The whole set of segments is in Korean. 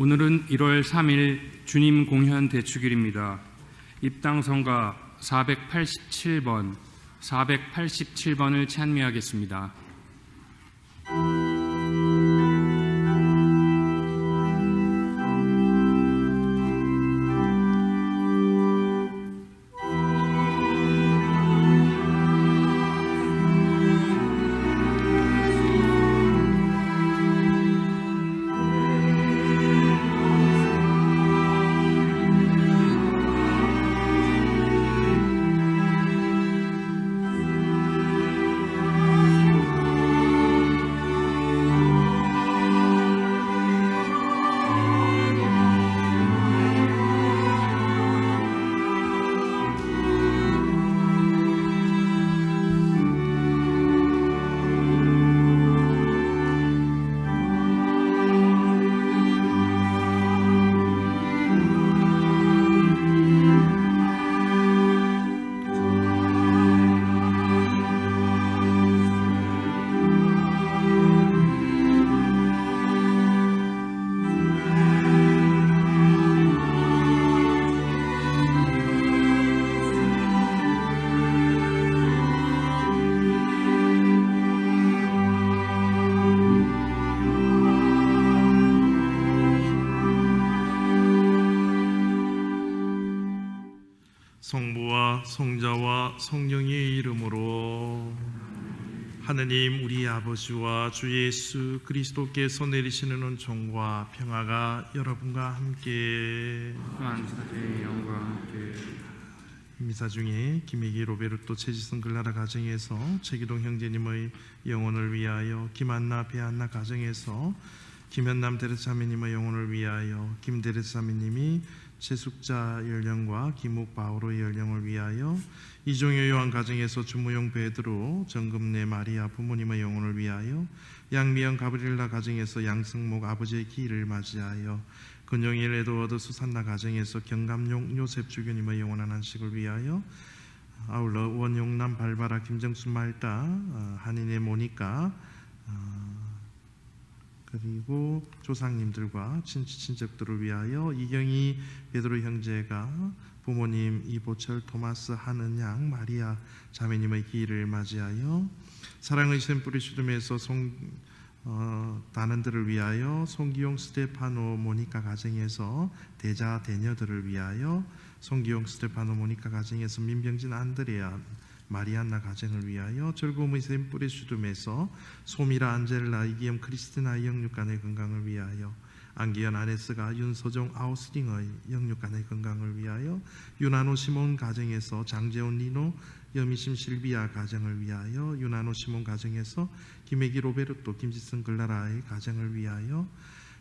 오늘은 1월 3일 주님 공현 대축일입니다. 입당성가 487번을 찬미하겠습니다. 성부와 성자와 성령의 이름으로. 하느님 우리 아버지와 주 예수 그리스도께서 내리시는 은총과 평화가 여러분과 함께. 만사의 영과 함께. 미사 중에 김혜기 로베르토 최지성 글라라 가정에서 최기동 형제님의 영혼을 위하여, 김한나 배한나 가정에서 김현남 데레사미님의 영혼을 위하여, 김데레사미님이 최숙자 열령과 김욱 바오로의 열령을 위하여, 이종효 요한 가정에서 주무용 베드로 정금내 마리아 부모님의 영혼을 위하여, 양미영 가브리엘라 가정에서 양승목 아버지의 기일을 맞이하여, 근용일 에드워드 수산나 가정에서 경감용 요셉 주교님의 영원한 안식을 위하여, 아울러 원용남 발바라 김정수 말다 한인의 모니까 그리고 조상님들과 친척들을 위하여, 이경희 베드로 형제가 부모님 이보철 토마스 한은양 마리아 자매님의 기일을 맞이하여, 사랑의 샘 뿌리 슈듬에서 단원들을 위하여, 송기용 스테파노 모니카 가정에서 대자 대녀들을 위하여, 송기용 스테파노 모니카 가정에서 민병진 안드레아 마리안나 가정을 위하여, 즐거움의 샘 뿌리 슈듬에서 소미라 안젤라 이기엄 크리스티나의 영육간의 건강을 위하여, 안기현 아네스가 윤서종 아우스링의 영육간의 건강을 위하여, 유나노 시몬 가정에서 장재훈 리노 여미심 실비아 가정을 위하여, 유나노 시몬 가정에서 김혜기 로베르토 김지성 글라라의 가정을 위하여,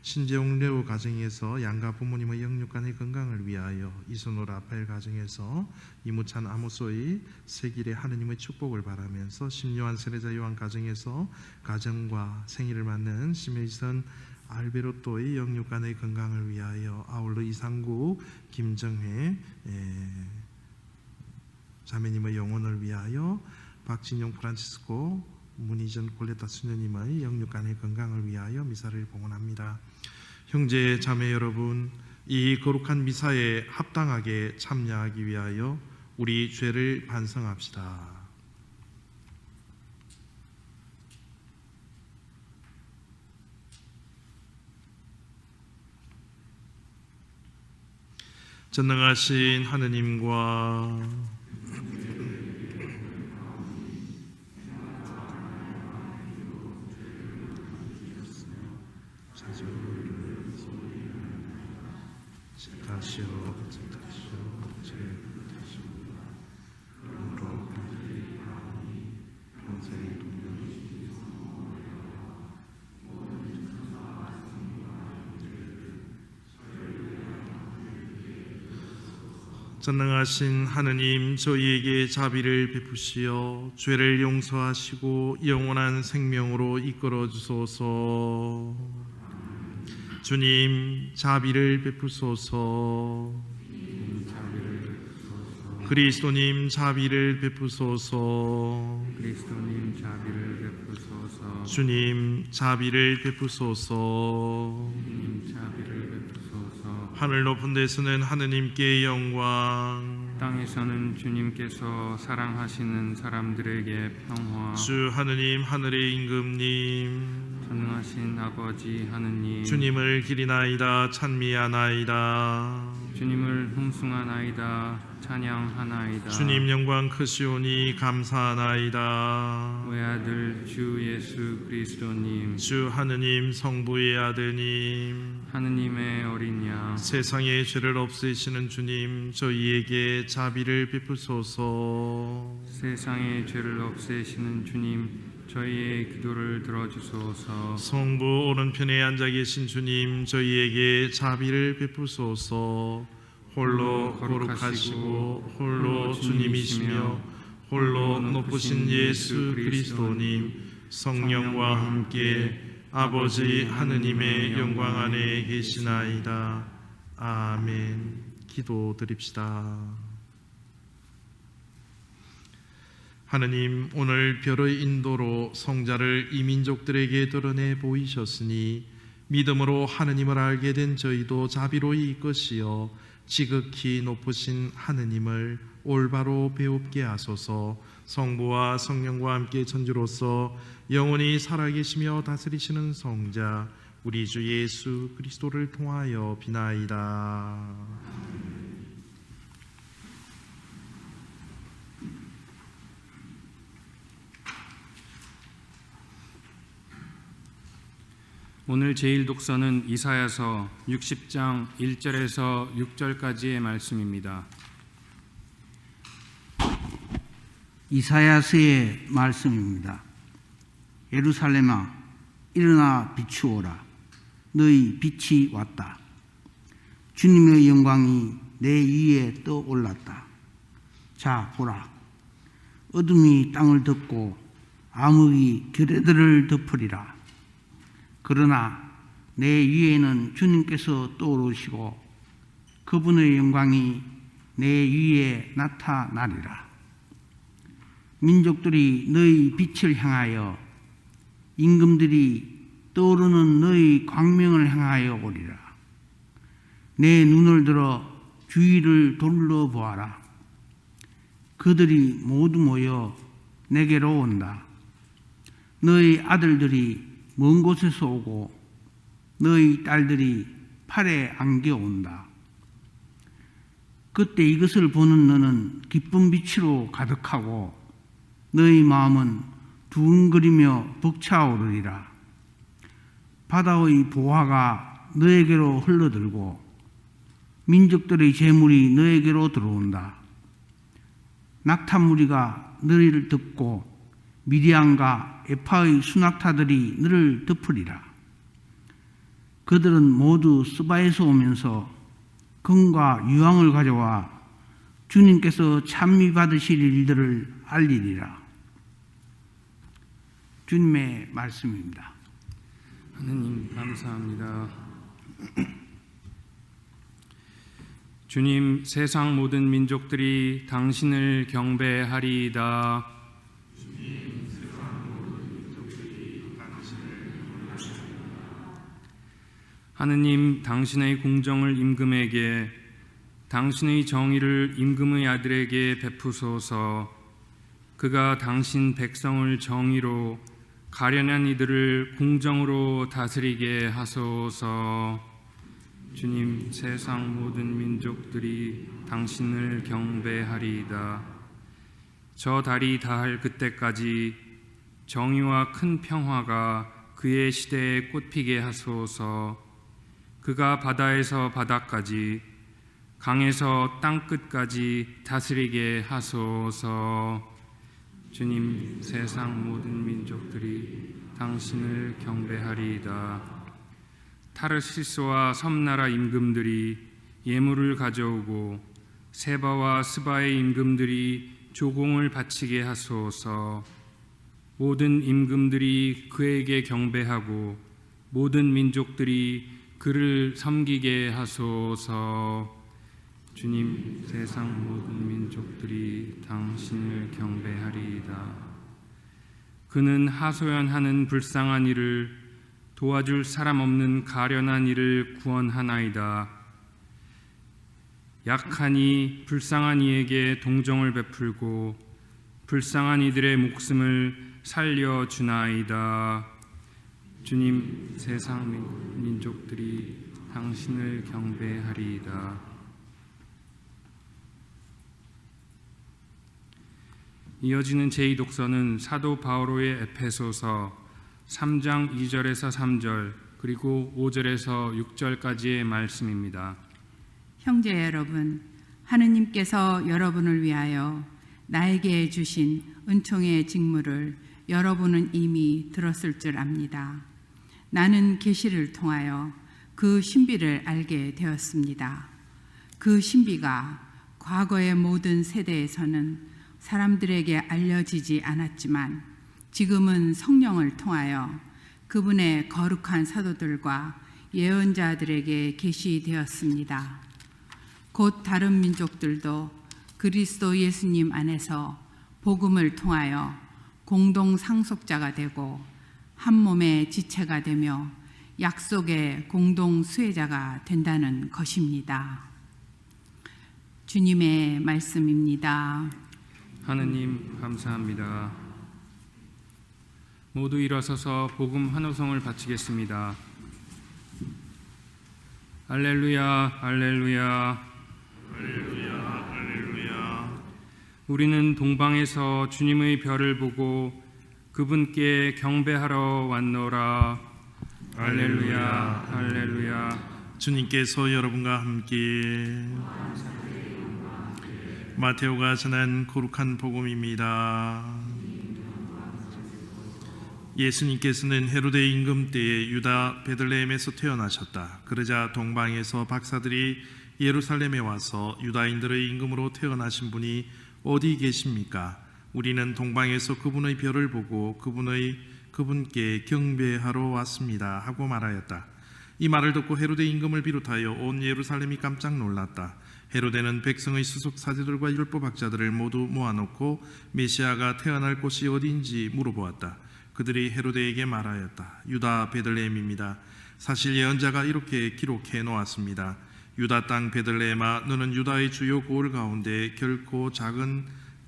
신재용 레오 가정에서 양가 부모님의 영육간의 건강을 위하여, 이선호 라파엘 가정에서 이무찬 아모소의 세길의 하느님의 축복을 바라면서, 신요한 세례자 요한 가정에서 가정과 생일을 맞는 심혜선 알베르토의 영육간의 건강을 위하여, 아울러 이상국 김정회 자매님의 영혼을 위하여, 박진용 프란치스코 문희전 콜레타 수녀님의 영육간의 건강을 위하여 미사를 봉헌합니다. 형제 자매 여러분, 이 거룩한 미사에 합당하게 참여하기 위하여 우리 죄를 반성합시다. 전능하신 하느님과 전능하신 하느님, 저희에게 자비를 베푸시어 죄를 용서하시고 영원한 생명으로 이끌어 주소서. 주님, 자비를 베푸소서. 그리스도님, 자비를 베푸소서. 그리스도님, 자비를 베푸소서. 주님, 자비를 베푸소서. 주님, 자비를 베푸소서. 하늘 높은 데서는 하느님께 영광. 땅에서는 주님께서 사랑하시는 사람들에게 평화. 주 하느님, 하늘의 임금님, 전능하신 아버지 하느님, 주님을 기리나이다 찬미하나이다. 주님을 흥숭하나이다 찬양하나이다. 주님 영광 크시오니 감사하나이다. 외아들 주 예수 그리스도님, 주 하느님 성부의 아드님, 하느님의 어린 양, 세상의 죄를 없애시는 주님, 저희에게 자비를 베푸소서. 세상의 죄를 없애시는 주님, 저희의 기도를 들어주소서. 성부 오른편에 앉아 계신 주님, 저희에게 자비를 베푸소서. 홀로 거룩하시고 홀로 주님이시며 홀로 높으신 예수 그리스도님, 성령과 함께 아버지 하느님의 영광 안에 계시나이다. 아멘. 기도드립시다. 하느님, 오늘 별의 인도로 성자를 이민족들에게 드러내 보이셨으니 믿음으로 하느님을 알게 된 저희도 자비로이 이끄시어 지극히 높으신 하느님을 올바로 배웁게 하소서. 성부와 성령과 함께 천주로서 영원히 살아계시며 다스리시는 성자 우리 주 예수 그리스도를 통하여 비나이다. 오늘 제일 독서는 이사야서 60장 1절에서 6절까지의 말씀입니다. 이사야서의 말씀입니다. 예루살렘아, 일어나 비추어라. 너희 빛이 왔다. 주님의 영광이 내 위에 떠올랐다. 자, 보라. 어둠이 땅을 덮고 암흑이 결의들을 덮으리라. 그러나 내 위에는 주님께서 떠오르시고 그분의 영광이 내 위에 나타나리라. 민족들이 너희 빛을 향하여, 임금들이 떠오르는 너희 광명을 향하여 오리라. 내 눈을 들어 주위를 둘러보아라. 그들이 모두 모여 내게로 온다. 너희 아들들이 먼 곳에서 오고 너희 딸들이 팔에 안겨온다. 그때 이것을 보는 너는 기쁜 빛으로 가득하고 너희 마음은 두근거리며 벅차오르리라. 바다의 보화가 너에게로 흘러들고 민족들의 재물이 너에게로 들어온다. 낙타무리가 너희를 덮고 미디안과 에파의 수낙타들이 너를 덮으리라. 그들은 모두 스바에서 오면서 금과 유황을 가져와 주님께서 찬미 받으실 일들을 알리리라. 주님의 말씀입니다. 하느님 감사합니다. 주님, 세상 모든 민족들이 당신을 경배하리이다. 하느님, 당신의 공정을 임금에게, 당신의 정의를 임금의 아들에게 베푸소서. 그가 당신 백성을 정의로, 가련한 이들을 공정으로 다스리게 하소서. 주님, 세상 모든 민족들이 당신을 경배하리이다. 저 달이 다할 그때까지 정의와 큰 평화가 그의 시대에 꽃피게 하소서. 그가 바다에서 바다까지, 강에서 땅끝까지 다스리게 하소서. 주님, 세상 모든 민족들이 당신을 경배하리이다. 타르시스와 섬나라 임금들이 예물을 가져오고 세바와 스바의 임금들이 조공을 바치게 하소서. 모든 임금들이 그에게 경배하고 모든 민족들이 그를 섬기게 하소서. 주님, 세상 모든 민족들이 당신을 경배하리이다. 그는 하소연하는 불쌍한 이를, 도와줄 사람 없는 가련한 이를 구원하나이다. 약하니 불쌍한 이에게 동정을 베풀고 불쌍한 이들의 목숨을 살려주나이다. 주님, 세상 민족들이 당신을 경배하리이다. 이어지는 제2독서는 사도 바오로의 에페소서 3장 2절에서 3절 그리고 5절에서 6절까지의 말씀입니다. 형제 여러분, 하느님께서 여러분을 위하여 나에게 주신 은총의 직무를 여러분은 이미 들었을 줄 압니다. 나는 계시를 통하여 그 신비를 알게 되었습니다. 그 신비가 과거의 모든 세대에서는 사람들에게 알려지지 않았지만 지금은 성령을 통하여 그분의 거룩한 사도들과 예언자들에게 계시되었습니다. 곧 다른 민족들도 그리스도 예수님 안에서 복음을 통하여 공동 상속자가 되고 한 몸의 지체가 되며 약속의 공동 수혜자가 된다는 것입니다. 주님의 말씀입니다. 하느님 감사합니다. 모두 일어서서 복음 환호성을 바치겠습니다. 할렐루야, 할렐루야, 할렐루야, 할렐루야. 우리는 동방에서 주님의 별을 보고 그분께 경배하러 왔노라. 할렐루야, 할렐루야. 주님께서 여러분과 함께 마테오가 전한 거룩한 복음입니다. 예수님께서는 헤로데 임금 때에 유다 베들레헴에서 태어나셨다. 그러자 동방에서 박사들이 예루살렘에 와서 유다인들의 임금으로 태어나신 분이 어디 계십니까? 우리는 동방에서 그분의 별을 보고 그분께 경배하러 왔습니다 하고 말하였다. 이 말을 듣고 헤로데 임금을 비롯하여 온 예루살렘이 깜짝 놀랐다. 헤로데는 백성의 수석 사제들과 율법학자들을 모두 모아놓고 메시아가 태어날 곳이 어디인지 물어보았다. 그들이 헤로데에게 말하였다. 유다 베들레헴입니다. 사실 예언자가 이렇게 기록해 놓았습니다. 유다 땅 베들레헴아, 너는 유다의 주요 고을 가운데 결코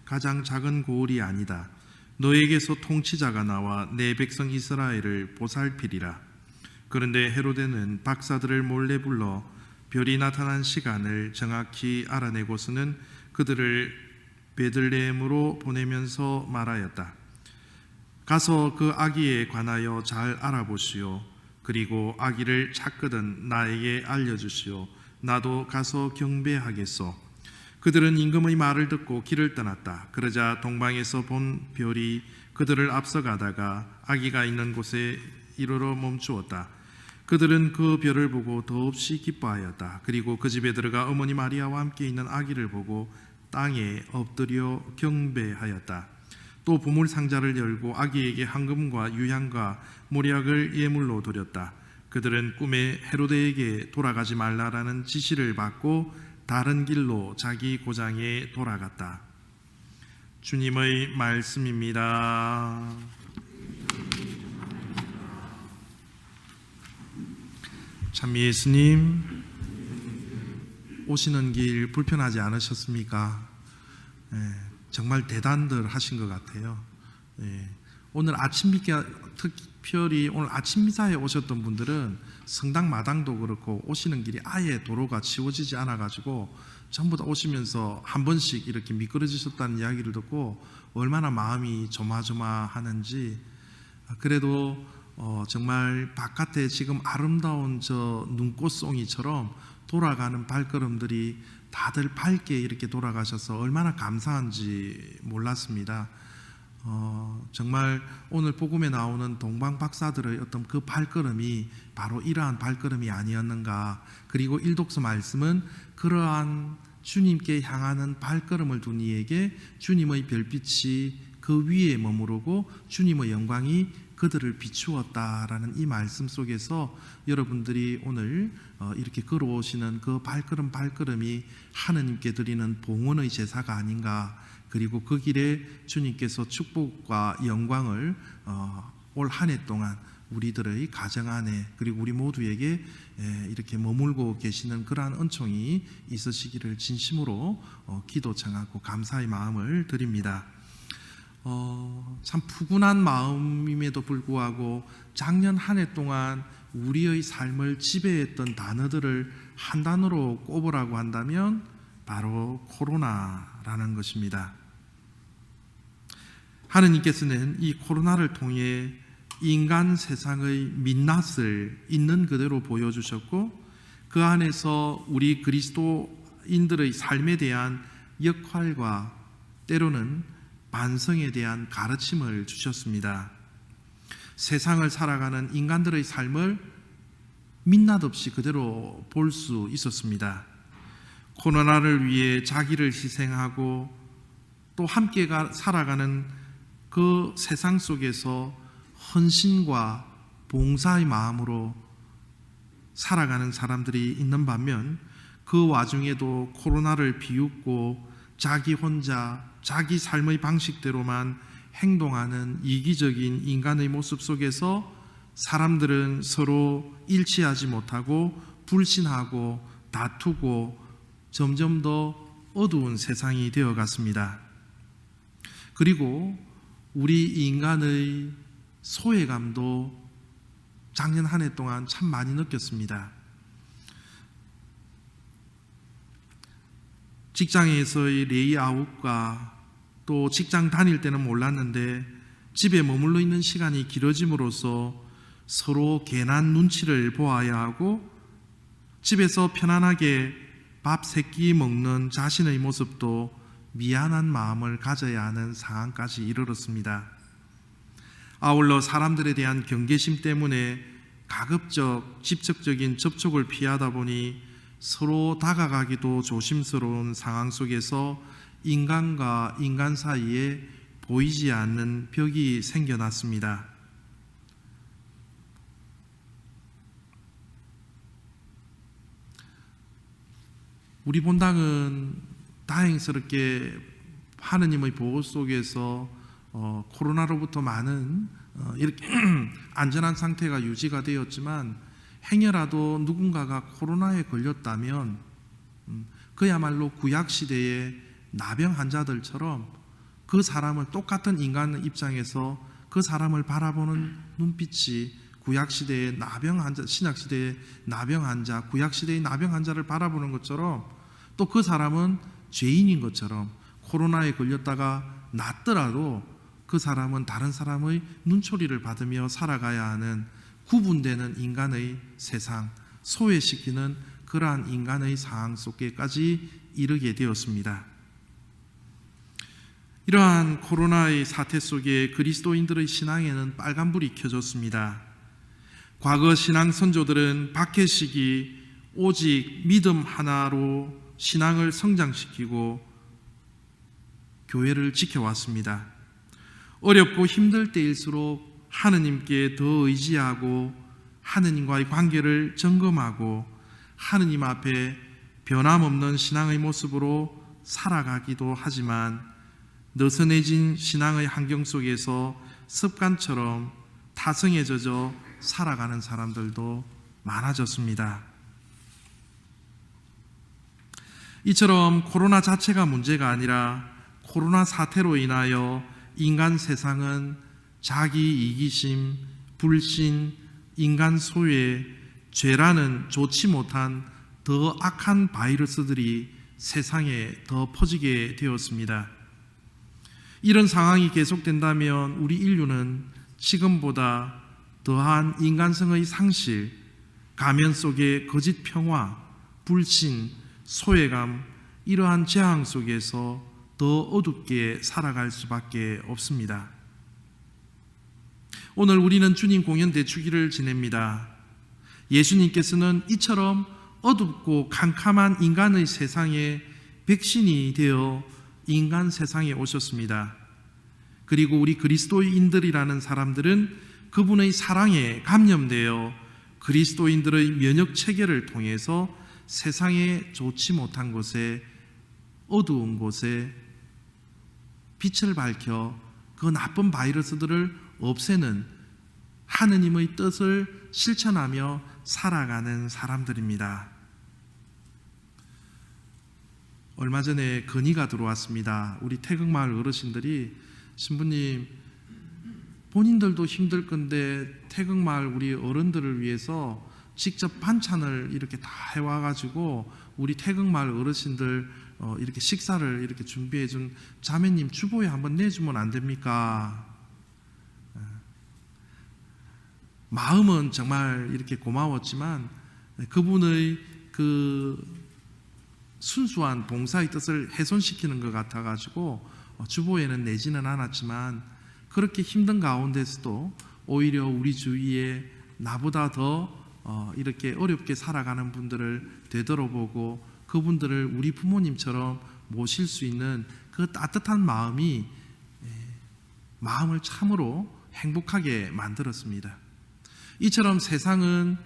가장 작은 고을이 아니다. 너에게서 통치자가 나와 내 백성 이스라엘을 보살피리라. 그런데 헤로데는 박사들을 몰래 불러 별이 나타난 시간을 정확히 알아내고서는 그들을 베들레헴으로 보내면서 말하였다. 가서 그 아기에 관하여 잘 알아보시오. 그리고 아기를 찾거든 나에게 알려주시오. 나도 가서 경배하겠소. 그들은 임금의 말을 듣고 길을 떠났다. 그러자 동방에서 본 별이 그들을 앞서가다가 아기가 있는 곳에 이르러 멈추었다. 그들은 그 별을 보고 더없이 기뻐하였다. 그리고 그 집에 들어가 어머니 마리아와 함께 있는 아기를 보고 땅에 엎드려 경배하였다. 또 보물 상자를 열고 아기에게 황금과 유향과 모략을 예물로 드렸다. 그들은 꿈에 헤로데에게 돌아가지 말라라는 지시를 받고 다른 길로 자기 고장에 돌아갔다. 주님의 말씀입니다. 참 예수님 오시는 길 불편하지 않으셨습니까? 정말 대단들 하신 것 같아요. 오늘 아침 미사, 특별히 오늘 아침 미사에 오셨던 분들은 성당 마당도 그렇고 오시는 길이 아예 도로가 치워지지 않아 가지고 전부 다 오시면서 한 번씩 이렇게 미끄러지셨다는 이야기를 듣고 얼마나 마음이 조마조마하는지. 그래도 정말 바깥에 지금 아름다운 저 눈꽃송이처럼 돌아가는 발걸음들이 다들 밝게 이렇게 돌아가셔서 얼마나 감사한지 몰랐습니다. 정말 오늘 복음에 나오는 동방 박사들의 어떤 그 발걸음이 바로 이러한 발걸음이 아니었는가. 그리고 일독서 말씀은 그러한 주님께 향하는 발걸음을 둔 이에게 주님의 별빛이 그 위에 머무르고 주님의 영광이 그들을 비추었다라는 이 말씀 속에서 여러분들이 오늘 이렇게 걸어오시는 그 발걸음이 하느님께 드리는 봉헌의 제사가 아닌가. 그리고 그 길에 주님께서 축복과 영광을 올 한 해 동안 우리들의 가정 안에 그리고 우리 모두에게 이렇게 머물고 계시는 그러한 은총이 있으시기를 진심으로 기도 청하고 감사의 마음을 드립니다. 참 푸근한 마음임에도 불구하고 작년 한 해 동안 우리의 삶을 지배했던 단어들을 한 단어로 꼽으라고 한다면 바로 코로나라는 것입니다. 하느님께서는 이 코로나를 통해 인간 세상의 민낯을 있는 그대로 보여주셨고 그 안에서 우리 그리스도인들의 삶에 대한 역할과 때로는 반성에 대한 가르침을 주셨습니다. 세상을 살아가는 인간들의 삶을 민낯 없이 그대로 볼 수 있었습니다. 코로나를 위해 자기를 희생하고 또 함께 살아가는 그 세상 속에서 헌신과 봉사의 마음으로 살아가는 사람들이 있는 반면 그 와중에도 코로나를 비웃고 자기 혼자 자기 삶의 방식대로만 행동하는 이기적인 인간의 모습 속에서 사람들은 서로 일치하지 못하고 불신하고 다투고 점점 더 어두운 세상이 되어갔습니다. 그리고 우리 인간의 소외감도 작년 한 해 동안 참 많이 느꼈습니다. 직장에서의 레이아웃과 또 직장 다닐 때는 몰랐는데 집에 머물러 있는 시간이 길어짐으로써 서로 괜한 눈치를 보아야 하고 집에서 편안하게 밥 3끼 먹는 자신의 모습도 미안한 마음을 가져야 하는 상황까지 이르렀습니다. 아울러 사람들에 대한 경계심 때문에 가급적 직접적인 접촉을 피하다 보니 서로 다가가기도 조심스러운 상황 속에서 인간과 인간 사이에 보이지 않는 벽이 생겨났습니다. 우리 본당은 다행스럽게 하느님의 보호 속에서 코로나로부터 많은 이렇게 안전한 상태가 유지가 되었지만 행여라도 누군가가 코로나에 걸렸다면 그야말로 구약시대의 나병 환자들처럼 그 사람을 똑같은 인간 입장에서 그 사람을 바라보는 눈빛이 구약시대의 나병 환자, 신약시대의 나병 환자, 구약시대의 나병 환자를 바라보는 것처럼 또 그 사람은 죄인인 것처럼 코로나에 걸렸다가 낫더라도 그 사람은 다른 사람의 눈초리를 받으며 살아가야 하는 구분되는 인간의 세상, 소외시키는 그러한 인간의 상황 속에까지 이르게 되었습니다. 이러한 코로나의 사태 속에 그리스도인들의 신앙에는 빨간불이 켜졌습니다. 과거 신앙 선조들은 박해식이 오직 믿음 하나로 신앙을 성장시키고 교회를 지켜왔습니다. 어렵고 힘들 때일수록 하느님께 더 의지하고 하느님과의 관계를 점검하고 하느님 앞에 변함없는 신앙의 모습으로 살아가기도 하지만 느슨해진 신앙의 환경 속에서 습관처럼 타성에 젖어 살아가는 사람들도 많아졌습니다. 이처럼 코로나 자체가 문제가 아니라 코로나 사태로 인하여 인간 세상은 자기 이기심, 불신, 인간 소외, 죄라는 좋지 못한 더 악한 바이러스들이 세상에 더 퍼지게 되었습니다. 이런 상황이 계속된다면 우리 인류는 지금보다 더한 인간성의 상실, 가면 속의 거짓 평화, 불신, 소외감, 이러한 재앙 속에서 더 어둡게 살아갈 수밖에 없습니다. 오늘 우리는 주님 공연 대축일을 지냅니다. 예수님께서는 이처럼 어둡고 캄캄한 인간의 세상에 백신이 되어 인간 세상에 오셨습니다. 그리고 우리 그리스도인들이라는 사람들은 그분의 사랑에 감염되어 그리스도인들의 면역 체계를 통해서 세상에 좋지 못한 곳에, 어두운 곳에 빛을 밝혀 그 나쁜 바이러스들을 없애는 하느님의 뜻을 실천하며 살아가는 사람들입니다. 얼마 전에 건의가 들어왔습니다. 우리 태극마을 어르신들이 신부님, 본인들도 힘들 건데 태극마을 우리 어른들을 위해서 직접 반찬을 이렇게 다 해와가지고 우리 태극마을 어르신들 이렇게 식사를 이렇게 준비해준 자매님 주보에 한번 내주면 안 됩니까? 마음은 정말 이렇게 고마웠지만 그분의 그 순수한 봉사의 뜻을 훼손시키는 것 같아가지고 주보에는 내지는 않았지만, 그렇게 힘든 가운데서도 오히려 우리 주위에 나보다 더 이렇게 어렵게 살아가는 분들을 되돌아보고 그분들을 우리 부모님처럼 모실 수 있는 그 따뜻한 마음이 마음을 참으로 행복하게 만들었습니다. 이처럼 세상은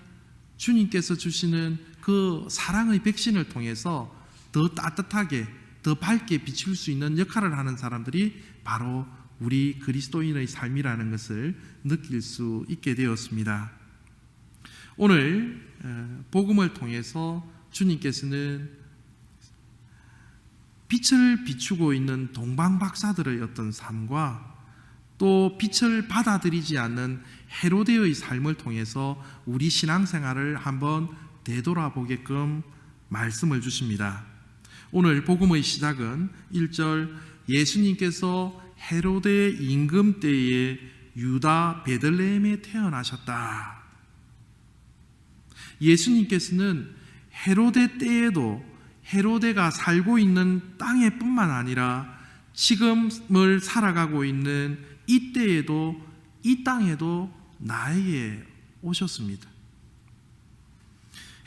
주님께서 주시는 그 사랑의 백신을 통해서 더 따뜻하게, 더 밝게 비출 수 있는 역할을 하는 사람들이 바로 우리 그리스도인의 삶이라는 것을 느낄 수 있게 되었습니다. 오늘 복음을 통해서 주님께서는 빛을 비추고 있는 동방박사들의 어떤 삶과 또 빛을 받아들이지 않는 헤로데의 삶을 통해서 우리 신앙생활을 한번 되돌아보게끔 말씀을 주십니다. 오늘 복음의 시작은 1절, 예수님께서 헤로데 임금 때에 유다 베들레헴에 태어나셨다. 예수님께서는 헤로데 때에도 헤로데가 살고 있는 땅에 뿐만 아니라 지금을 살아가고 있는 이 때에도, 이 땅에도 나에게 오셨습니다.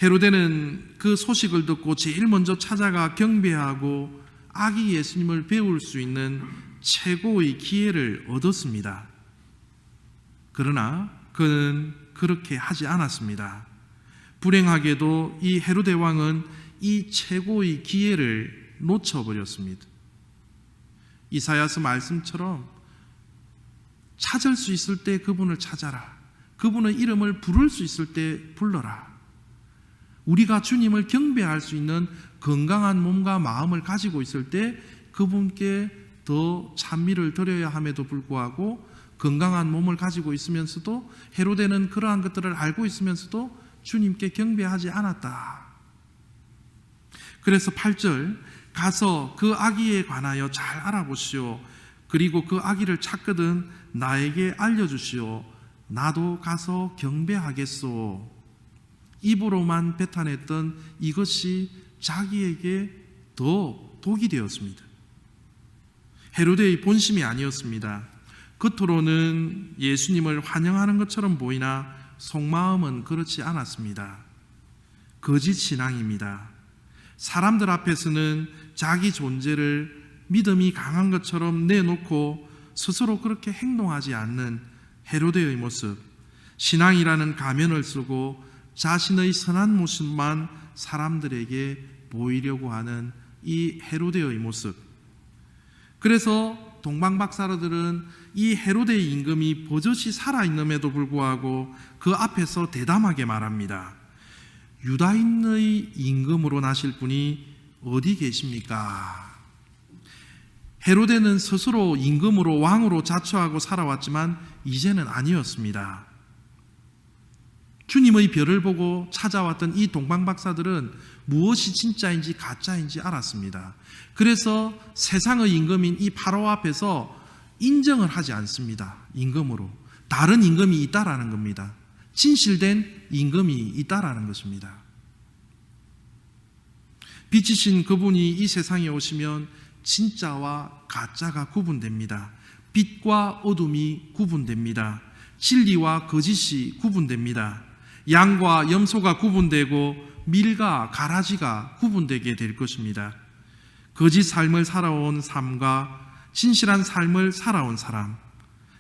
헤로데는 그 소식을 듣고 제일 먼저 찾아가 경배하고 아기 예수님을 배울 수 있는 최고의 기회를 얻었습니다. 그러나 그는 그렇게 하지 않았습니다. 불행하게도 이 헤로데 왕은 이 최고의 기회를 놓쳐버렸습니다. 이사야서 말씀처럼 찾을 수 있을 때 그분을 찾아라. 그분의 이름을 부를 수 있을 때 불러라. 우리가 주님을 경배할 수 있는 건강한 몸과 마음을 가지고 있을 때 그분께 더 찬미를 드려야 함에도 불구하고 건강한 몸을 가지고 있으면서도 헤로데는 그러한 것들을 알고 있으면서도 주님께 경배하지 않았다. 그래서 8절, 가서 그 아기에 관하여 잘 알아보시오. 그리고 그 아기를 찾거든 나에게 알려주시오. 나도 가서 경배하겠소. 입으로만 뱉어냈던 이것이 자기에게 더 독이 되었습니다. 헤로데의 본심이 아니었습니다. 겉으로는 예수님을 환영하는 것처럼 보이나 속마음은 그렇지 않았습니다. 거짓 신앙입니다. 사람들 앞에서는 자기 존재를 믿음이 강한 것처럼 내놓고 스스로 그렇게 행동하지 않는 헤로데의 모습, 신앙이라는 가면을 쓰고 자신의 선한 모습만 사람들에게 보이려고 하는 이 헤로데의 모습. 그래서 동방박사들은 이 헤로데의 임금이 버젓이 살아있음에도 불구하고 그 앞에서 대담하게 말합니다. 유다인의 임금으로 나실 분이 어디 계십니까? 헤로데는 스스로 임금으로 왕으로 자처하고 살아왔지만 이제는 아니었습니다. 주님의 별을 보고 찾아왔던 이 동방박사들은 무엇이 진짜인지 가짜인지 알았습니다. 그래서 세상의 임금인 이 파라오 앞에서 인정을 하지 않습니다. 임금으로. 다른 임금이 있다라는 겁니다. 진실된 임금이 있다라는 것입니다. 빛이신 그분이 이 세상에 오시면 진짜와 가짜가 구분됩니다. 빛과 어둠이 구분됩니다. 진리와 거짓이 구분됩니다. 양과 염소가 구분되고 밀과 가라지가 구분되게 될 것입니다. 거짓 삶을 살아온 삶과 진실한 삶을 살아온 사람,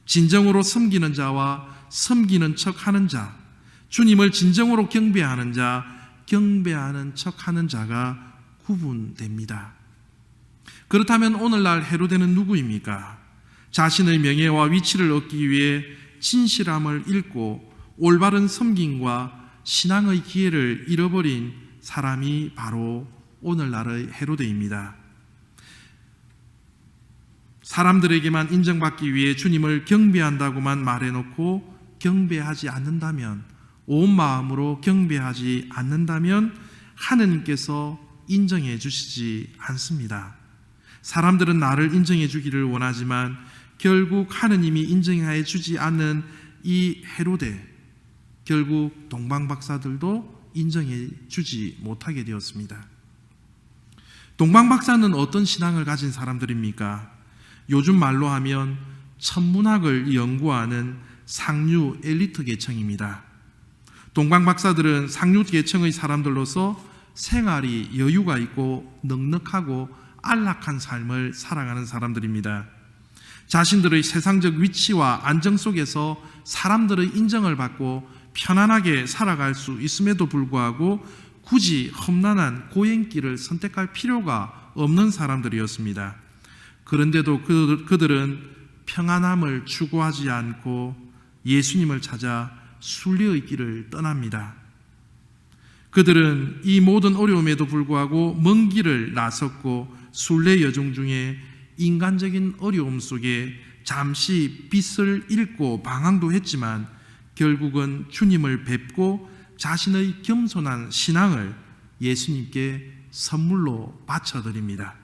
진정으로 섬기는 자와 섬기는 척하는 자, 주님을 진정으로 경배하는 자, 경배하는 척하는 자가 구분됩니다. 그렇다면 오늘날 헤로데는 누구입니까? 자신의 명예와 위치를 얻기 위해 진실함을 잃고 올바른 섬김과 신앙의 기회를 잃어버린 사람이 바로 오늘날의 헤로데입니다. 사람들에게만 인정받기 위해 주님을 경배한다고만 말해놓고 경배하지 않는다면, 온 마음으로 경배하지 않는다면 하느님께서 인정해 주시지 않습니다. 사람들은 나를 인정해 주기를 원하지만 결국 하느님이 인정해 주지 않는 이 헤로데, 결국 동방박사들도 인정해 주지 못하게 되었습니다. 동방박사는 어떤 신앙을 가진 사람들입니까? 요즘 말로 하면 천문학을 연구하는 상류 엘리트 계층입니다. 동방박사들은 상류 계층의 사람들로서 생활이 여유가 있고 넉넉하고 안락한 삶을 살아가는 사람들입니다. 자신들의 세상적 위치와 안정 속에서 사람들의 인정을 받고 편안하게 살아갈 수 있음에도 불구하고 굳이 험난한 고행길을 선택할 필요가 없는 사람들이었습니다. 그런데도 그들은 평안함을 추구하지 않고 예수님을 찾아 순례의 길을 떠납니다. 그들은 이 모든 어려움에도 불구하고 먼 길을 나섰고 순례 여정 중에 인간적인 어려움 속에 잠시 빛을 잃고 방황도 했지만 결국은 주님을 뵙고 자신의 겸손한 신앙을 예수님께 선물로 바쳐드립니다.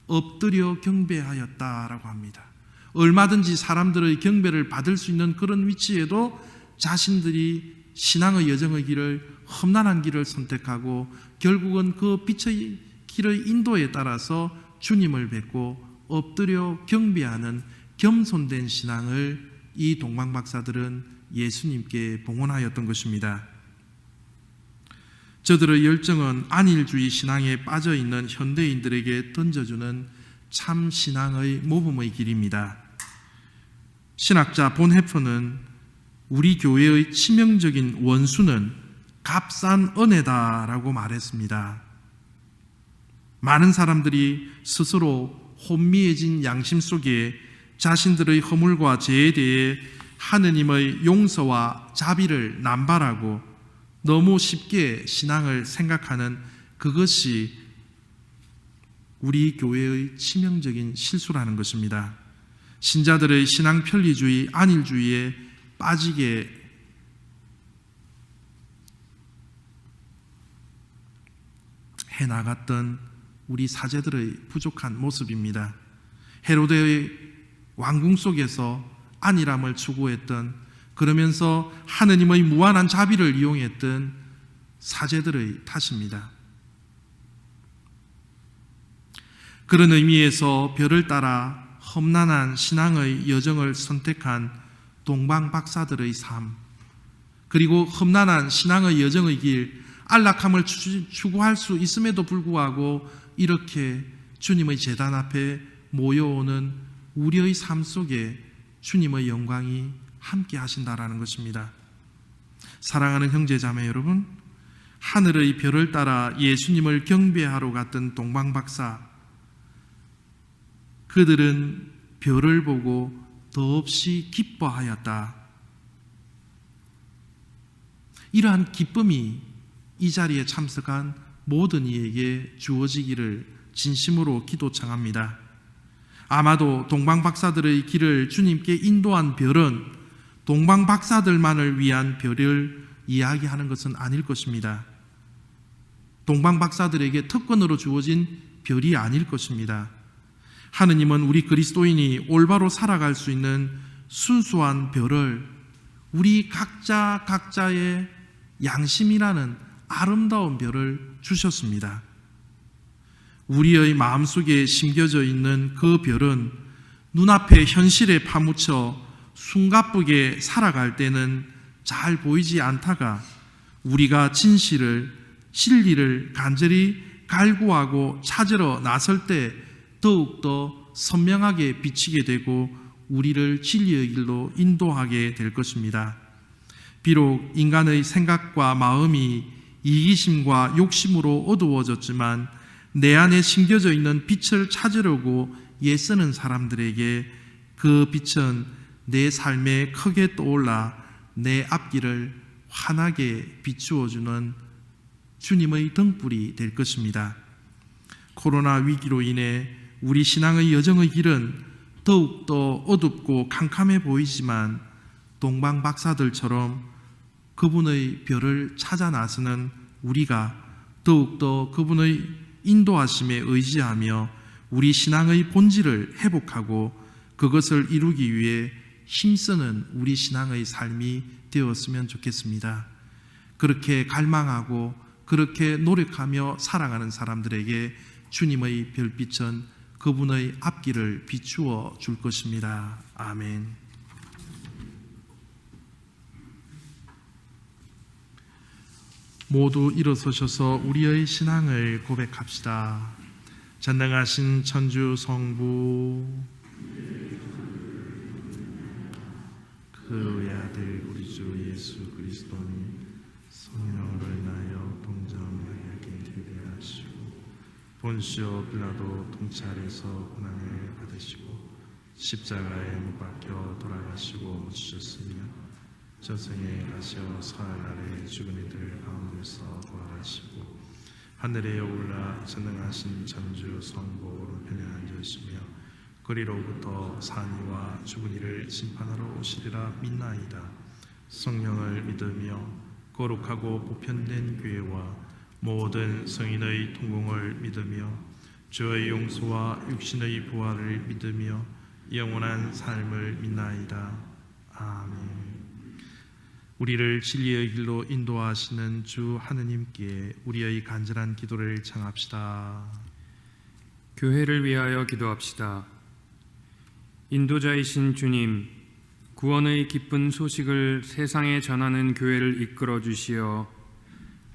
엎드려 경배하였다라고 합니다. 얼마든지 사람들의 경배를 받을 수 있는 그런 위치에도 자신들이 신앙의 여정의 길을, 험난한 길을 선택하고 결국은 그 빛의 길의 인도에 따라서 주님을 뵙고 엎드려 경배하는 겸손된 신앙을 이 동방박사들은 예수님께 봉헌하였던 것입니다. 저들의 열정은 안일주의 신앙에 빠져있는 현대인들에게 던져주는 참 신앙의 모범의 길입니다. 신학자 본 헤퍼는 우리 교회의 치명적인 원수는 값싼 은혜다라고 말했습니다. 많은 사람들이 스스로 혼미해진 양심 속에 자신들의 허물과 죄에 대해 하느님의 용서와 자비를 남발하고 너무 쉽게 신앙을 생각하는 그것이 우리 교회의 치명적인 실수라는 것입니다. 신자들의 신앙 편리주의, 안일주의에 빠지게 해나갔던 우리 사제들의 부족한 모습입니다. 헤로데의 왕궁 속에서 안일함을 추구했던, 그러면서 하느님의 무한한 자비를 이용했던 사제들의 탓입니다. 그런 의미에서 별을 따라 험난한 신앙의 여정을 선택한 동방박사들의 삶, 그리고 험난한 신앙의 여정의 길, 안락함을 추구할 수 있음에도 불구하고 이렇게 주님의 제단 앞에 모여오는 우리의 삶 속에 주님의 영광이 함께 하신다라는 것입니다. 사랑하는 형제자매 여러분, 하늘의 별을 따라 예수님을 경배하러 갔던 동방박사, 그들은 별을 보고 더없이 기뻐하였다. 이러한 기쁨이 이 자리에 참석한 모든 이에게 주어지기를 진심으로 기도 청합니다. 아마도 동방박사들의 길을 주님께 인도한 별은 동방박사들만을 위한 별을 이야기하는 것은 아닐 것입니다. 동방박사들에게 특권으로 주어진 별이 아닐 것입니다. 하느님은 우리 그리스도인이 올바로 살아갈 수 있는 순수한 별을 우리 각자의 양심이라는 아름다운 별을 주셨습니다. 우리의 마음속에 심겨져 있는 그 별은 눈앞에 현실에 파묻혀 숨가쁘게 살아갈 때는 잘 보이지 않다가 우리가 진리를 간절히 갈구하고 찾으러 나설 때 더욱더 선명하게 비치게 되고 우리를 진리의 길로 인도하게 될 것입니다. 비록 인간의 생각과 마음이 이기심과 욕심으로 어두워졌지만 내 안에 심겨져 있는 빛을 찾으려고 애쓰는 사람들에게 그 빛은 내 삶에 크게 떠올라 내 앞길을 환하게 비추어주는 주님의 등불이 될 것입니다. 코로나 위기로 인해 우리 신앙의 여정의 길은 더욱더 어둡고 캄캄해 보이지만 동방 박사들처럼 그분의 별을 찾아 나서는 우리가 더욱더 그분의 인도하심에 의지하며 우리 신앙의 본질을 회복하고 그것을 이루기 위해 힘쓰는 우리 신앙의 삶이 되었으면 좋겠습니다. 그렇게 갈망하고 그렇게 노력하며 살아가는 사람들에게 주님의 별빛은 그분의 앞길을 비추어 줄 것입니다. 아멘. 모두 일어서셔서 우리의 신앙을 고백합시다. 전능하신 천주 성부, 그 외아들 우리 주 예수 그리스도니 성령으로 인하여 동정하게 되하시고 본시오 빌라도 통찰에서 고난을 받으시고 십자가에 못 박혀 돌아가시고 못 주셨으며 저승에 가시어 사흘날에 죽은 이들 가운데서 부활하시고 하늘에 올라 전능하신 천주 성부 오른편에 앉으시며 그리로부터 산이와 죽은 이를 심판하러 오시리라 믿나이다. 성령을 믿으며 거룩하고 보편된 교회와 모든 성인의 통공을 믿으며 주의 용서와 육신의 부활을 믿으며 영원한 삶을 믿나이다. 아멘. 우리를 진리의 길로 인도하시는 주 하느님께 우리의 간절한 기도를 청합시다. 교회를 위하여 기도합시다. 인도자이신 주님, 구원의 기쁜 소식을 세상에 전하는 교회를 이끌어 주시어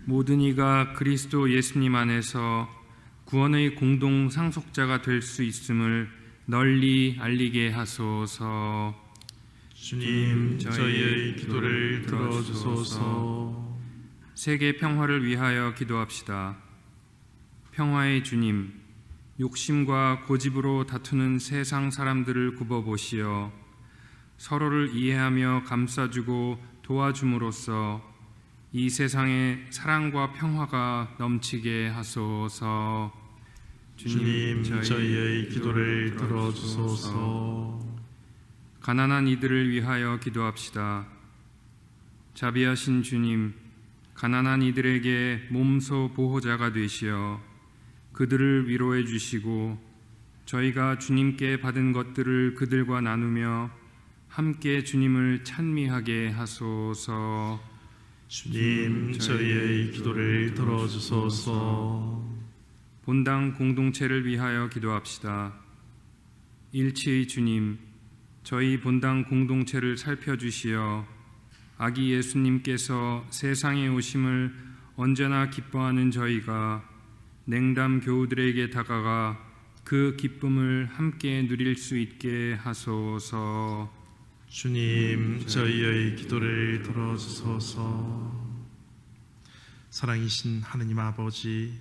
모든 이가 그리스도 예수님 안에서 구원의 공동 상속자가 될 수 있음을 널리 알리게 하소서. 주님, 저희의 기도를 들어주소서. 세계 평화를 위하여 기도합시다. 평화의 주님, 욕심과 고집으로 다투는 세상 사람들을 굽어보시어 서로를 이해하며 감싸주고 도와줌으로써 이 세상에 사랑과 평화가 넘치게 하소서. 주님, 저희의 기도를 들어주소서. 가난한 이들을 위하여 기도합시다. 자비하신 주님, 가난한 이들에게 몸소 보호자가 되시어 그들을 위로해 주시고 저희가 주님께 받은 것들을 그들과 나누며 함께 주님을 찬미하게 하소서. 주님, 저희의 기도를 들어주소서. 본당 공동체를 위하여 기도합시다. 일치의 주님, 저희 본당 공동체를 살펴주시어 아기 예수님께서 세상에 오심을 언제나 기뻐하는 저희가 냉담 교우들에게 다가가 그 기쁨을 함께 누릴 수 있게 하소서. 주님, 저희의 기도를 들어주소서. 사랑이신 하느님 아버지,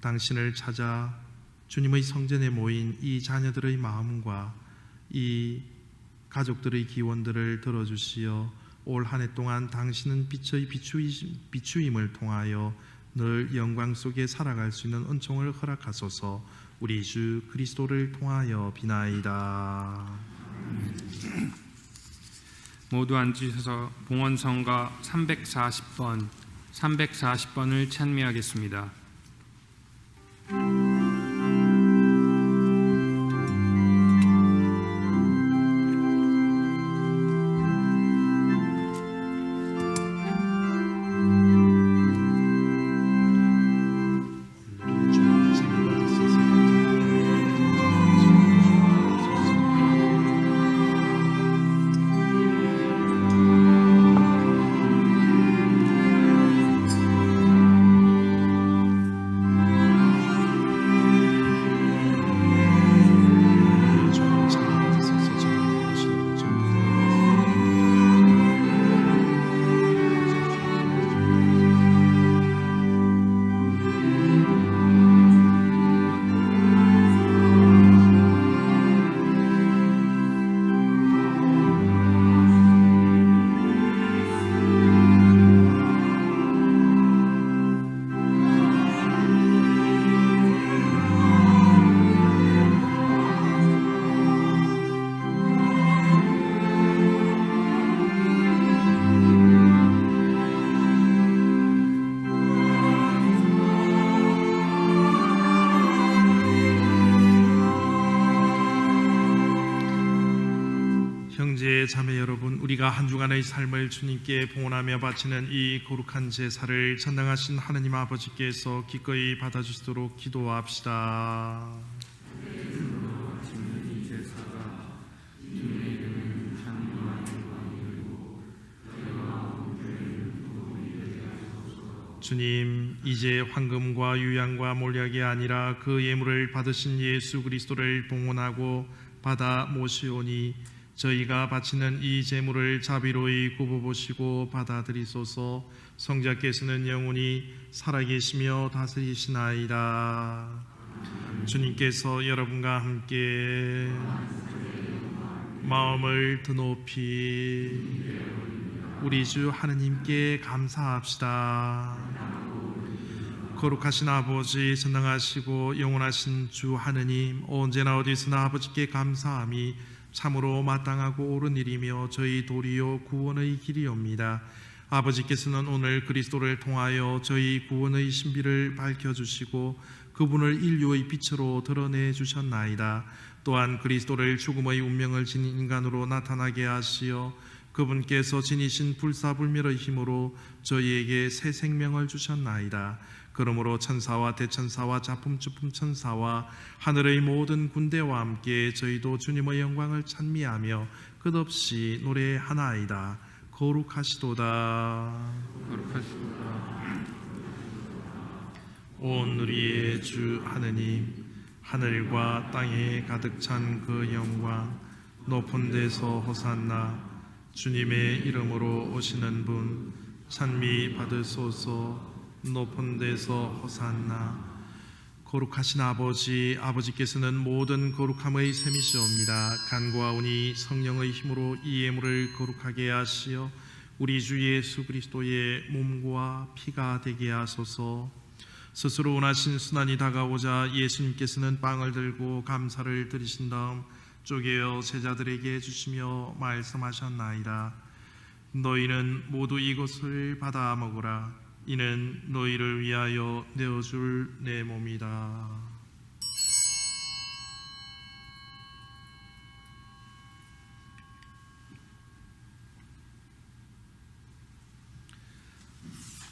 당신을 찾아 주님의 성전에 모인 이 자녀들의 마음과 이 가족들의 기원들을 들어주시어 올 한 해 동안 당신은 빛의 비추임을 통하여 늘 영광 속에 살아갈 수 있는 은총을 허락하소서. 우리 주 그리스도를 통하여 비나이다. 모두 앉으셔서 봉헌성가 340번을 찬미하겠습니다. 우리가 한 주간의 삶을 주님께 봉헌하며 바치는 이 거룩한 제사를 전능하신 하느님 아버지께서 기꺼이 받아주시도록 기도합시다. 주님, 이제 황금과 유향과 몰약이 아니라 그 예물을 받으신 예수 그리스도를 봉헌하고 받아 모시오니 저희가 바치는 이 제물을 자비로이 굽어보시고 받아들이소서. 성자께서는 영원히 살아계시며 다스리시나이다. 주님께서 여러분과 함께 마음을 드높이 우리 주 하느님께 감사합시다. 거룩하신 아버지, 전능하시고 영원하신 주 하느님, 언제나 어디서나 아버지께 감사함이 참으로 마땅하고 옳은 일이며 저희 도리요 구원의 길이옵니다. 아버지께서는 오늘 그리스도를 통하여 저희 구원의 신비를 밝혀주시고 그분을 인류의 빛으로 드러내 주셨나이다. 또한 그리스도를 죽음의 운명을 지닌 인간으로 나타나게 하시어 그분께서 지니신 불사불멸의 힘으로 저희에게 새 생명을 주셨나이다. 그러므로 천사와 대천사와 자품주품 천사와 하늘의 모든 군대와 함께 저희도 주님의 영광을 찬미하며 끝없이 노래하나이다. 거룩하시도다. 온 우리의 주 하느님, 하늘과 땅에 가득 찬 그 영광, 높은 데서 호산나. 주님의 이름으로 오시는 분 찬미 받으소서. 높은 데서 호산나. 거룩하신 아버지, 아버지께서는 모든 거룩함의 셈이시옵니다. 간구하오니 성령의 힘으로 이 예물을 거룩하게 하시어 우리 주 예수 그리스도의 몸과 피가 되게 하소서. 스스로 원하신 순환이 다가오자 예수님께서는 빵을 들고 감사를 드리신 다음 쪼개어 제자들에게 주시며 말씀하셨나이다. 너희는 모두 이것을 받아 먹으라. 이는 너희를 위하여 내어줄 내 몸이다.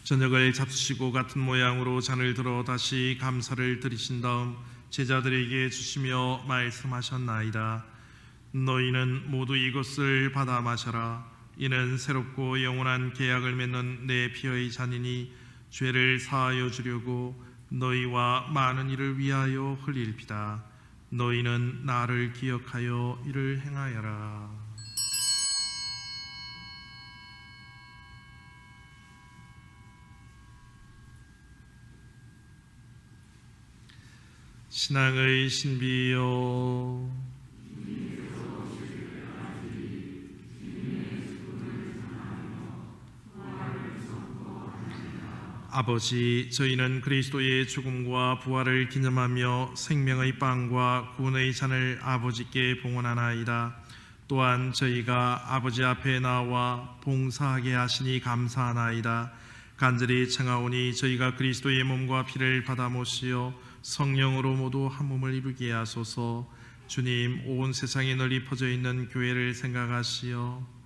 저녁을 잡수시고 같은 모양으로 잔을 들어 다시 감사를 드리신 다음 제자들에게 주시며 말씀하셨나이다. 너희는 모두 이것을 받아 마셔라. 이는 새롭고 영원한 계약을 맺는 내 피의 잔이니 죄를 사하여 주려고 너희와 많은 이를 위하여 흘릴 피다. 너희는 나를 기억하여 이를 행하여라. 신앙의 신비여, 아버지, 저희는 그리스도의 죽음과 부활을 기념하며 생명의 빵과 구원의 잔을 아버지께 봉헌하나이다. 또한 저희가 아버지 앞에 나와 봉사하게 하시니 감사하나이다. 간절히 청하오니 저희가 그리스도의 몸과 피를 받아 모시어 성령으로 모두 한 몸을 이루게 하소서. 주님, 온 세상에 널리 퍼져 있는 교회를 생각하시어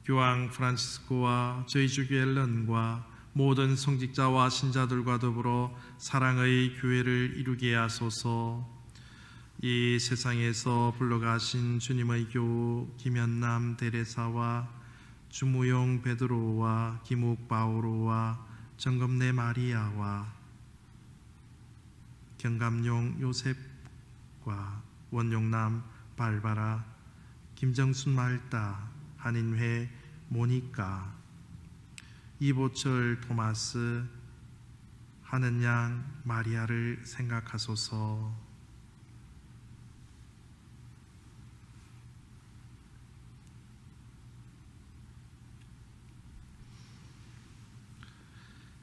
교황 프란치스코와 저희 주 교회 런과 모든 성직자와 신자들과 더불어 사랑의 교회를 이루게 하소서. 이 세상에서 불러가신 주님의 교우 김현남 대레사와 주무용 베드로와 김욱 바오로와 정검래 마리아와 경감용 요셉과 원용남 발바라, 김정순 말다, 한인회 모니까, 이보철 토마스, 하는양 마리아를 생각하소서.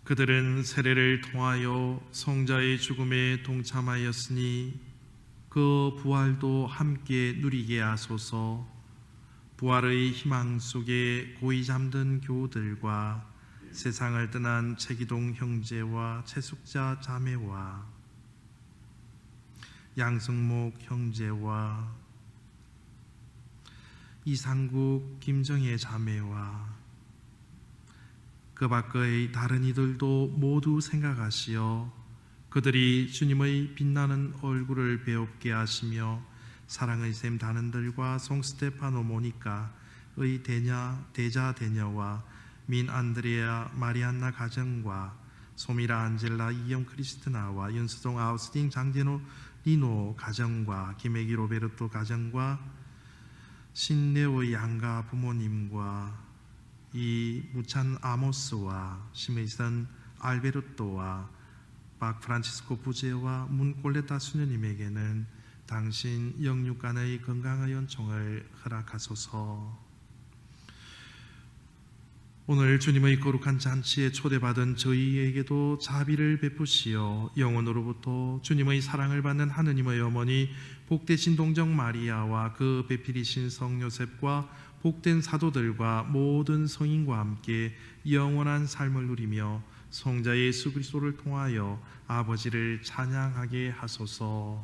그들은 세례를 통하여 성자의 죽음에 동참하였으니 그 부활도 함께 누리게 하소서. 부활의 희망 속에 고이 잠든 교우들과 세상을 떠난 최기동 형제와 최숙자 자매와 양승목 형제와 이상국, 김정혜 자매와 그 밖의 다른 이들도 모두 생각하시어 그들이 주님의 빛나는 얼굴을 배웁게 하시며 사랑의 샘 단원들과 송 스테파노 모니카의 대자 대녀와 민 안드레아 마리안나 가정과 소미라 안젤라 이영 크리스티나와 윤수동 아우스틴 장제노 리노 가정과 김혜기 로베르토 가정과 신네오의 양가 부모님과 이 무찬 아모스와 심의선 알베르토와 박 프란치스코 부제와 문골레타 수녀님에게는 당신 영육간의 건강의 연총을 허락하소서. 오늘 주님의 거룩한 잔치에 초대받은 저희에게도 자비를 베푸시어 영원으로부터 주님의 사랑을 받는 하느님의 어머니 복되신 동정 마리아와 그 배필이신 성 요셉과 복된 사도들과 모든 성인과 함께 영원한 삶을 누리며 성자 예수 그리스도를 통하여 아버지를 찬양하게 하소서.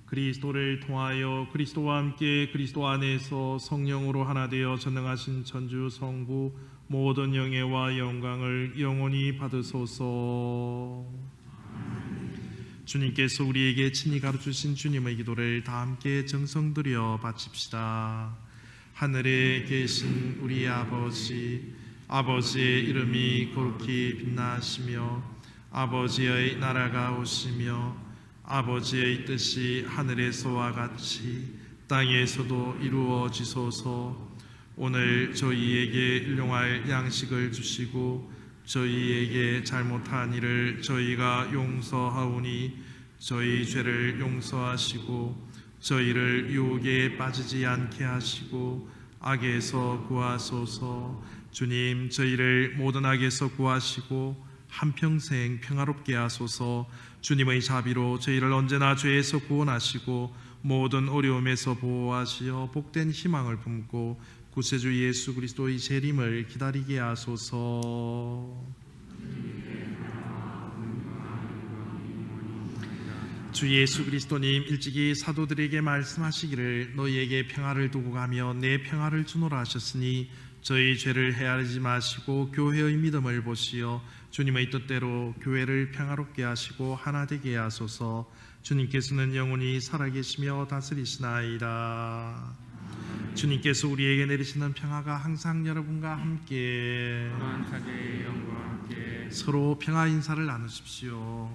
그리스도를 통하여 그리스도와 함께 그리스도 안에서 성령으로 하나 되어 전능하신 천주 성부 모든 영예와 영광을 영원히 받으소서. 주님께서 우리에게 친히 가르치신 주님의 기도를 다 함께 정성들여 바칩시다. 하늘에 계신 우리 아버지, 아버지의 이름이 거룩히 빛나시며 아버지의 나라가 오시며 아버지의 뜻이 하늘에서와 같이 땅에서도 이루어지소서. 오늘 저희에게 일용할 양식을 주시고 저희에게 잘못한 일을 저희가 용서하오니 저희 죄를 용서하시고 저희를 유혹에 빠지지 않게 하시고 악에서 구하소서. 주님, 저희를 모든 악에서 구하시고 한평생 평화롭게 하소서. 주님의 자비로 저희를 언제나 죄에서 구원하시고 모든 어려움에서 보호하시어 복된 희망을 품고 구세주 예수 그리스도의 재림을 기다리게 하소서. 주 예수 그리스도님 일찍이 사도들에게 말씀하시기를 너희에게 평화를 두고 가며 내 평화를 주노라 하셨으니 저희 죄를 헤아리지 마시고 교회의 믿음을 보시어 주님의 뜻대로 교회를 평화롭게 하시고 하나 되게 하소서. 주님께서는 영원히 살아계시며 다스리시나이다. 주님께서 우리에게 내리시는 평화가 항상 여러분과 함께 사제의 영과 함께 서로 평화 인사를 나누십시오.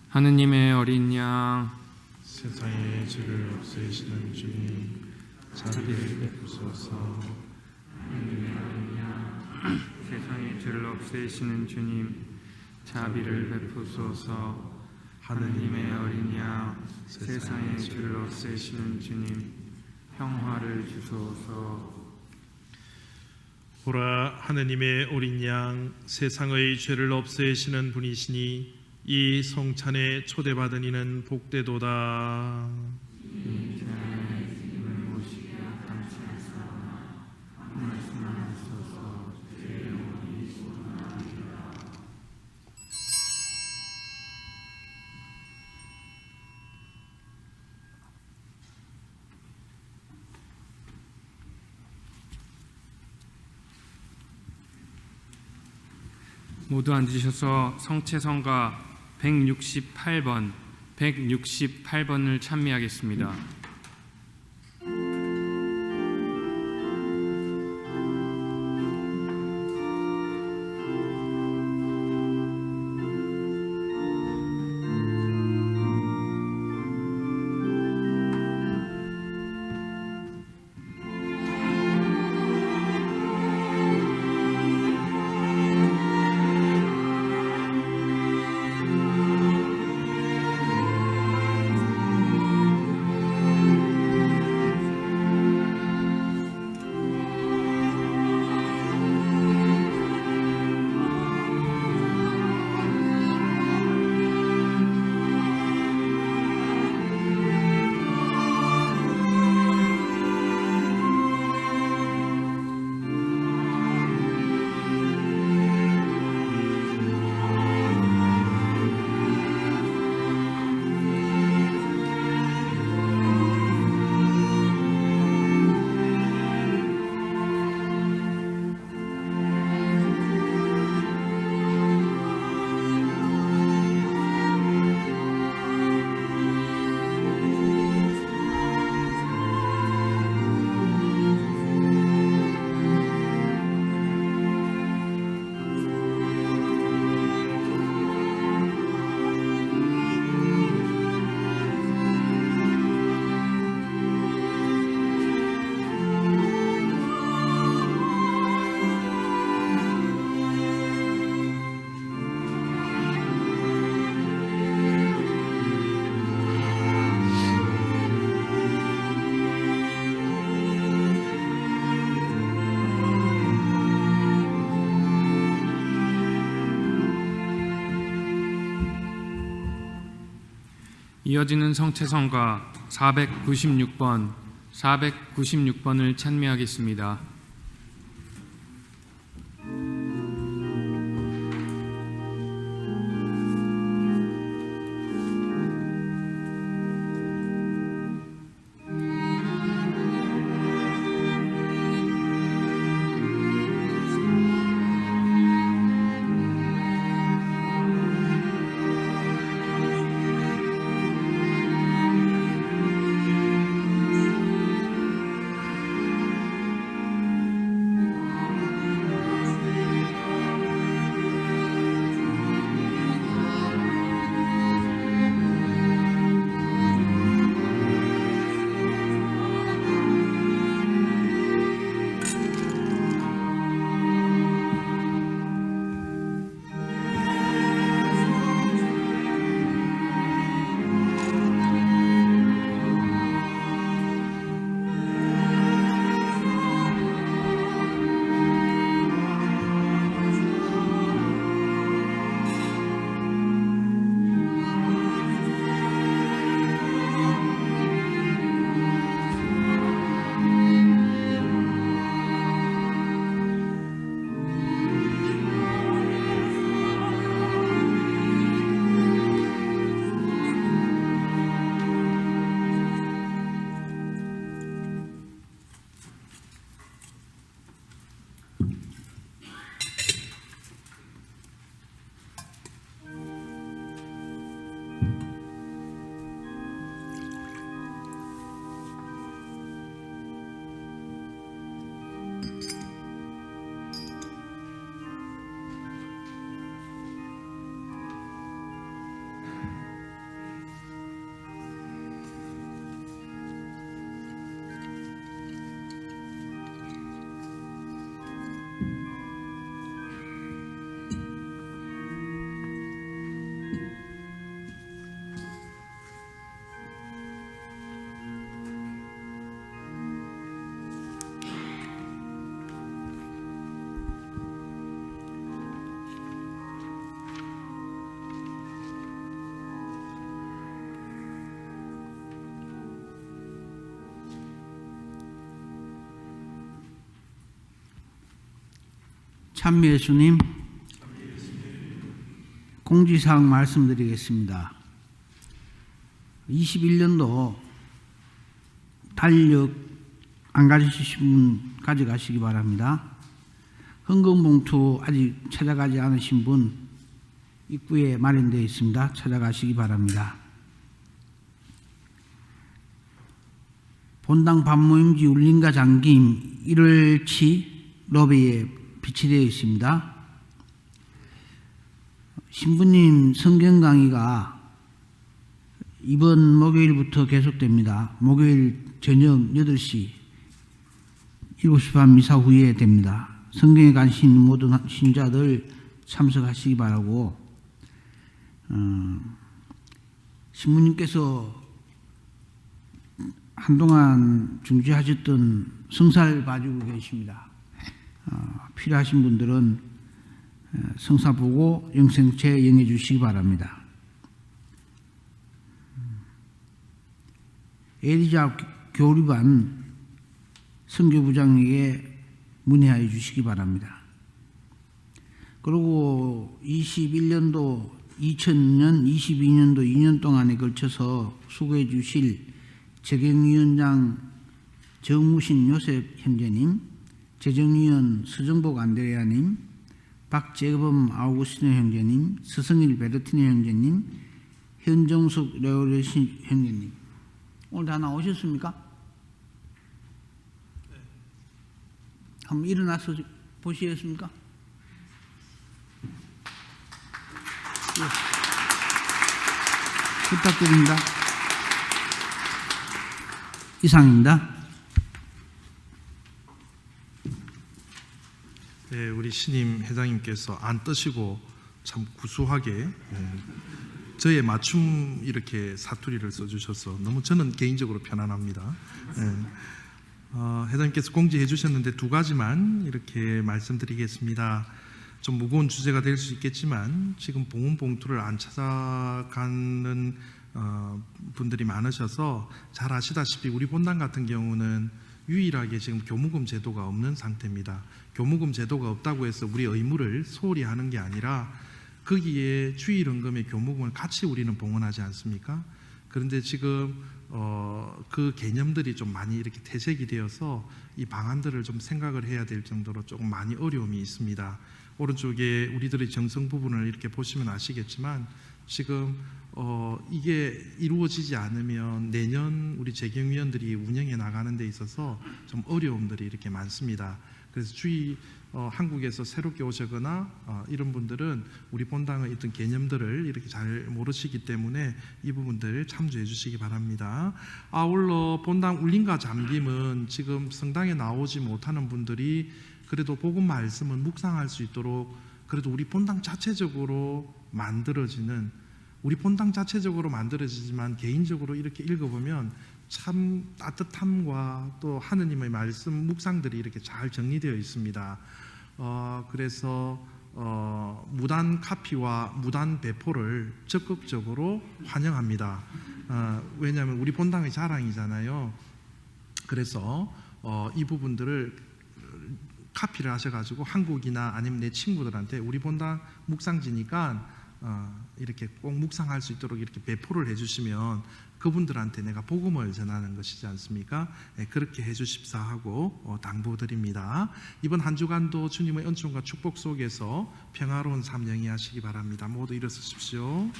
하느님의 어린 양 세상의 죄를 없애시는 주님, 자비를 베푸소서. 세상의 죄를 없애시는 주님, 자비를 베푸소서. 하느님의 어린 양, 세상의 죄를 없애시는 주님, 평화를 주소서. 보라, 하느님의 어린 양, 세상의 죄를 없애시는 분이시니 이 성찬에 초대받은 이는 복되도다. 모두 앉으셔서 성체성가 168번을 찬미하겠습니다. 이어지는 성채성가 496번을 찬미하겠습니다. 참미 예수님, 공지사항 말씀드리겠습니다. 21년도 달력 안 가지신 분 가져가시기 바랍니다. 헌금봉투 아직 찾아가지 않으신 분 입구에 마련되어 있습니다. 찾아가시기 바랍니다. 본당 반모임지 울림과 잠김 1월치 로비에 비치되어 있습니다. 신부님 성경 강의가 이번 목요일부터 계속됩니다. 목요일 저녁 8시 7시 반 미사 후에 됩니다. 성경에 관심 있는 모든 신자들 참석하시기 바라고, 신부님께서 한동안 중지하셨던 성사를 봐주고 계십니다. 필요하신 분들은 성사 보고 영생체 영해 주시기 바랍니다. 에리자 교리반 선교부장에게 문의하여 주시기 바랍니다. 그리고 21년도 2000년, 22년도 2년 동안에 걸쳐서 수고해 주실 재경위원장 정우신 요셉 형제님, 재정위원 서정복 안드레아님, 박재범 아우구스티노 형제님, 서성일 베르티노 형제님, 현정숙 레오레신 형제님, 오늘 다 나오셨습니까? 한번 일어나서 보시겠습니까? 예. 부탁드립니다. 이상입니다. 네, 우리 신임 회장님께서 안 뜨시고 참 구수하게 저의 맞춤 이렇게 사투리를 써주셔서 너무 저는 개인적으로 편안합니다. 회장님께서 공지해 주셨는데 두 가지만 이렇게 말씀드리겠습니다. 좀 무거운 주제가 될 수 있겠지만 지금 봉헌봉투를 안 찾아가는 분들이 많으셔서 잘 아시다시피 우리 본당 같은 경우는 유일하게 지금 교무금 제도가 없는 상태입니다. 교무금 제도가 없다고 해서 우리 의무를 소홀히 하는 게 아니라 거기에 주일헌금의 교무금을 같이 우리는 봉헌하지 않습니까? 그런데 지금 그 개념들이 좀 많이 이렇게 퇴색이 되어서 이 방안들을 좀 생각을 해야 될 정도로 조금 많이 어려움이 있습니다. 오른쪽에 우리들의 정성 부분을 이렇게 보시면 아시겠지만 지금 이게 이루어지지 않으면 내년 우리 재경위원들이 운영해 나가는 데 있어서 좀 어려움들이 이렇게 많습니다. 그래서 한국에서 새롭게 오시거나 이런 분들은 우리 본당의 어떤 개념들을 이렇게 잘 모르시기 때문에 이 부분들 참조해 주시기 바랍니다. 아울러 본당 울림과 잠김은 지금 성당에 나오지 못하는 분들이 그래도 복음 말씀을 묵상할 수 있도록 그래도 우리 본당 자체적으로 만들어지지만 개인적으로 이렇게 읽어보면 참 따뜻함과 또 하느님의 말씀 묵상들이 이렇게 잘 정리되어 있습니다. 그래서 무단 카피와 무단 배포를 적극적으로 환영합니다. 왜냐하면 우리 본당의 자랑이잖아요. 그래서 이 부분들을 카피를 하셔가지고 한국이나 아니면 내 친구들한테 우리 본당 묵상지니까 이렇게 꼭 묵상할 수 있도록 이렇게 배포를 해주시면 그분들한테 내가 복음을 전하는 것이지 않습니까? 그렇게 해주십사 하고 당부드립니다. 이번 한 주간도 주님의 은총과 축복 속에서 평화로운 삶 영위하시기 바랍니다. 모두 일어서십시오.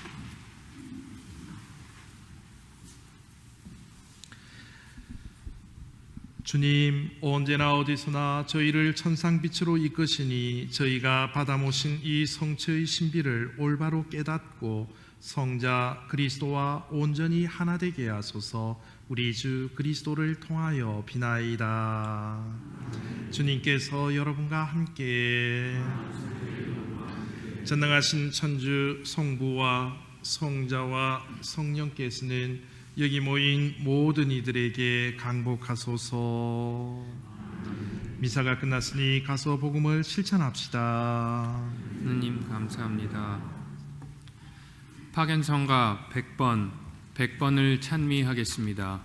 주님, 언제나 어디서나 저희를 천상빛으로 이끄시니 저희가 받아 모신 이 성처의 신비를 올바로 깨닫고 성자 그리스도와 온전히 하나 되게 하소서. 우리 주 그리스도를 통하여 비나이다. 주님께서 여러분과 함께 전능하신 천주 성부와 성자와 성령께서는 여기 모인 모든 이들에게 강복하소서. 미사가 끝났으니 가서 복음을 실천합시다. 하느님 감사합니다. 파견성가 100번을 찬미하겠습니다.